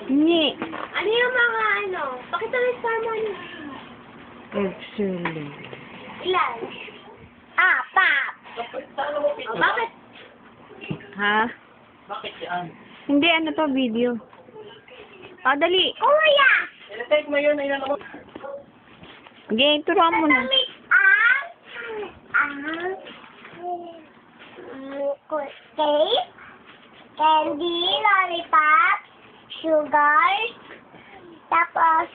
Ngi. Ano yung mga ano? Pakita mo yung star mo. Excellent. Ilan? Apat. Oh, bakit? Ha? Bakit yan? Hindi, ano to, video. Dali. Kuya! I-take mo yun, ayun ako. Sige, turuan mo na. Damit cake, candy, lollipop, sugar, tapos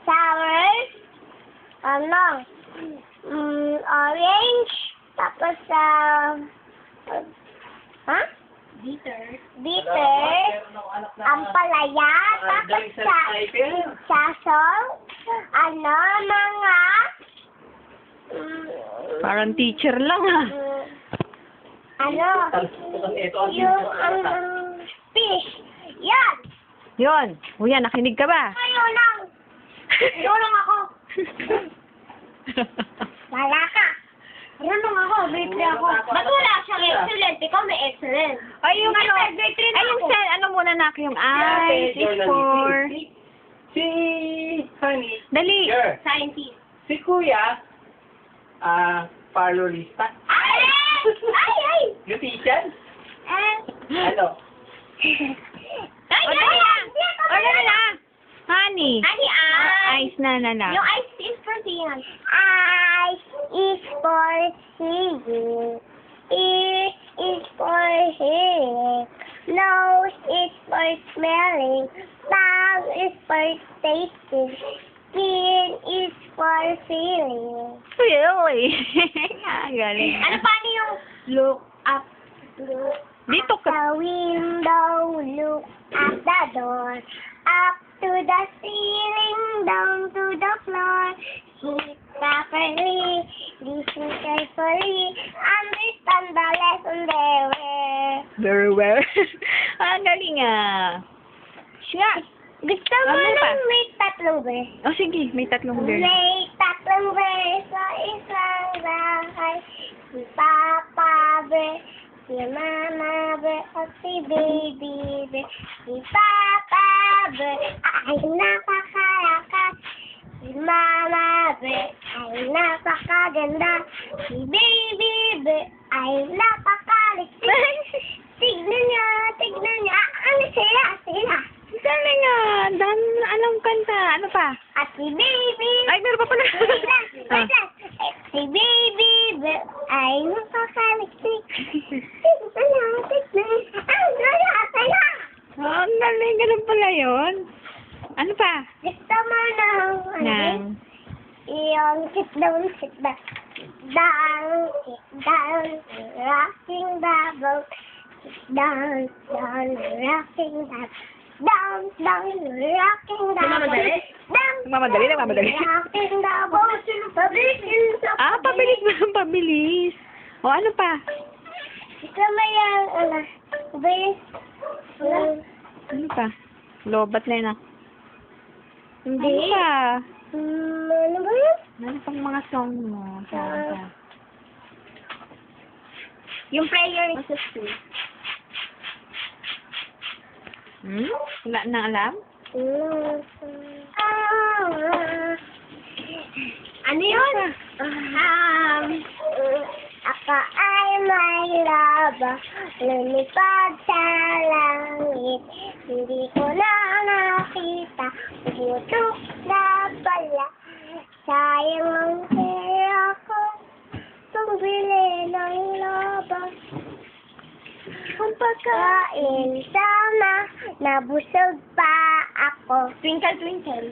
sour, orange, tapos bitter, ampalaya, tapos sasol, mga Parang teacher lang, ha? yung fish. Yan! Yun. Uya, nakinig ka ba? Ngayon lang. Ngayon lang ako. Wala ka. Marunong ako, grade 3 ako. Ba't wala siyang excellent? Ikaw may excellent. Ay, yung ano, grade 3 na ay, yung ako. ano muna na, yung eyes is for... Si Honey. Dali. Sure. Scientist. Si Kuya, parlorista. Ay! Ay! Beautician. Ano? Ay! O, dali na. O, dali na. Honey. Honey, Eyes na lang. Yung eyes is for seeing. Eyes is for seeing. Ear is for hearing. Nose is for smelling. Tongue is for tasting. Skin is for feeling. Really? Galing. Ano paano yung look up, look Dito at ka. the window, look at the door, up to the ceiling, down to the floor. Sit properly, listen carefully, understand the lesson there. Very well. Galing ah. Siya. Gusto mo Ano pa? nang may tatlong verse? O, sige. May tatlong girl. May tatlong verse sa isang bahay. Si Papa Bear, si Mama Bear, at si Baby Bear. Si Papa Bear ay napakalakas. Si Mama Bear ay napakaganda. Si Baby Bear ay napakaliktik. Tignan niya. Ano sila? Dali nga. Dan, anong kanta? Ano pa? At si Baby Ay, meron pa pala. Wait lang. Si Baby Bear ay napakaliktik. Ang galing. Ganun pala yun. Ano pa? Gusto mo nang Nang. yung sit down. Rocking the boat. Down, rocking the down, rocking the boat. Nagmamadali. Rocking the boat. Pabilis na. Pabilis. O, ano pa? Gusto mo yung, bilis. Ano pa? Lobat na yun ah. Hindi. Ano pa? Ano ba yun? Ano pang mga song mo? Saan ka? Yung prayer is a school. Wala na alam? Ano yun? Ako ay may laba, lumipad sa langit. Hindi ko na nakita, butok na pala. Sayang ang pera ko, pambili ng laba. Kung pagkain sama, nabusog pa ako. Twinkle, twinkle.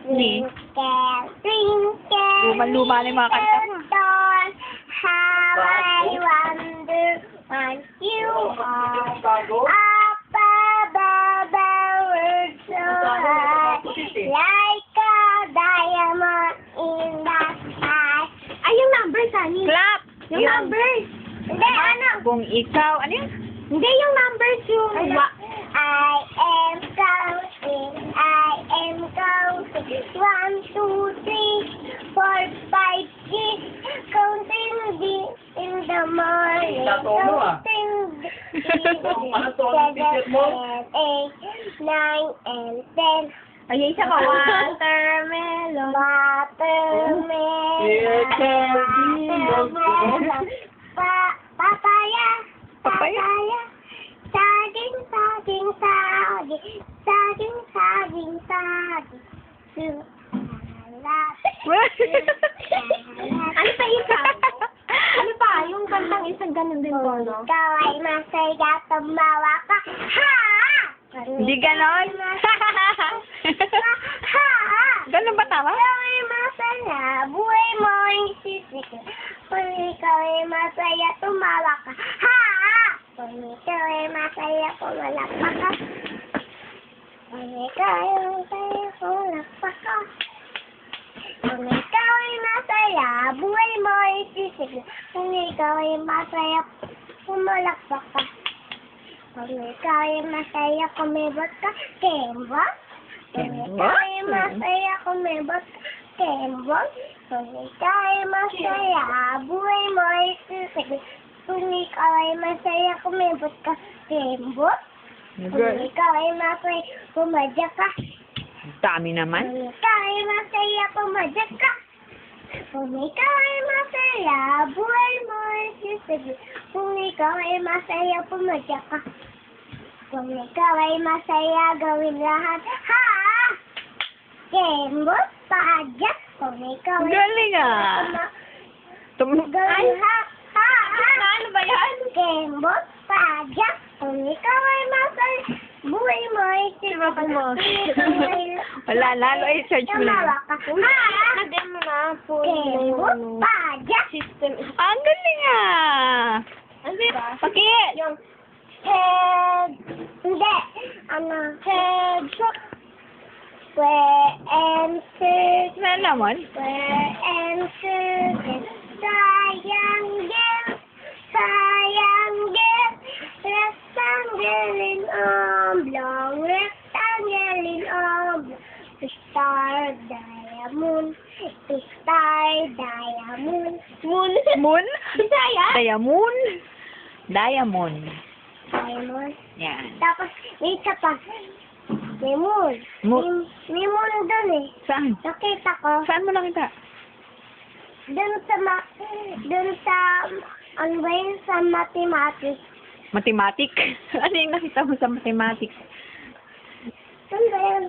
Hindi. Twinkle, twinkle. Luma-luma na yung mga kanta mo. Dawn, how I wonder what you are. Up above the world so high, like a diamond in the sky. Ay, yung numbers, honey. Clap! Yung numbers. Hindi, ano? Kung ikaw, ano yun? Hindi, yung numbers yung... I am counting. 1, 2, 3, 4, 5, 6. Counting in the morning. Tatono, ah. Counting Ang mga tono, teacher mo. 7, 8, 9 and 10. Ay, isa pa. Watermelon. Watermelon. Here comes Watermelon. Papaya. Papaya? Saging, saging, saging. Saging, saging, saging. Ano pa isa? Ano pa? Yung kantang isang ganun din po, no? Ikaw ay masaya, tumawa ka. Ha! Hindi ganon. Ha! Ganun ba tama? Ikaw ay masaya, buhay mo ay sisig. Kung ikaw ay masaya, tumawa ka. Ha! Kung ikaw ay masaya, pumalakpak ka. Kung ikaw ay masaya, pumalakpak ka. Kung ikaw ay masaya, buhay mo ay sisig. Kung ikaw ay masaya, pumalakpak ka. Kung ikaw ay masaya, kumibot ka, kembot. Kung ikaw ay masaya, kumibot ka, kembot. Kung ikaw ay masaya, buhay mo ay sisig. Kung ikaw ay masaya, kumibot ka, kembot. Kung ikaw ay masaya, pumadya ka. Dami naman. Kung ikaw ay masaya, pumadya ka. Kung ikaw ay masaya, buhay mo ay sisig. Kung ikaw ay masaya, pumadya ka. Kung ikaw ay masaya, gawin lahat. Ha! Kembot, padya. Kung ikaw ay Galing gawin ha! Ha! Ano ba yan? Kembot, padya. Kung ikaw ay masaya, buhay mo ay sisig. mo. Kung ikaw ay Wala, lalo ay search mo lang. tumawa ka. Ha! Lagyan mo na po. Kembot, padya. Ang galing Ano ba? Pakit. Yung head, hindi, head, square and circle, Ano naman? square and circle, triangle, rectangle in oblong, rectangle in oblong, star, diamond, moon, Moon? Bisaya? Diamond? Diamond. diamond. Yan. Tapos, may isa pa. May moon. Moon. May moon doon eh. Saan? Nakita ko. Saan mo nakita? Doon sa, ano ba yun, sa mathematics. Mathematic? Ano yung nakita mo sa mathematics? Doon ba yun?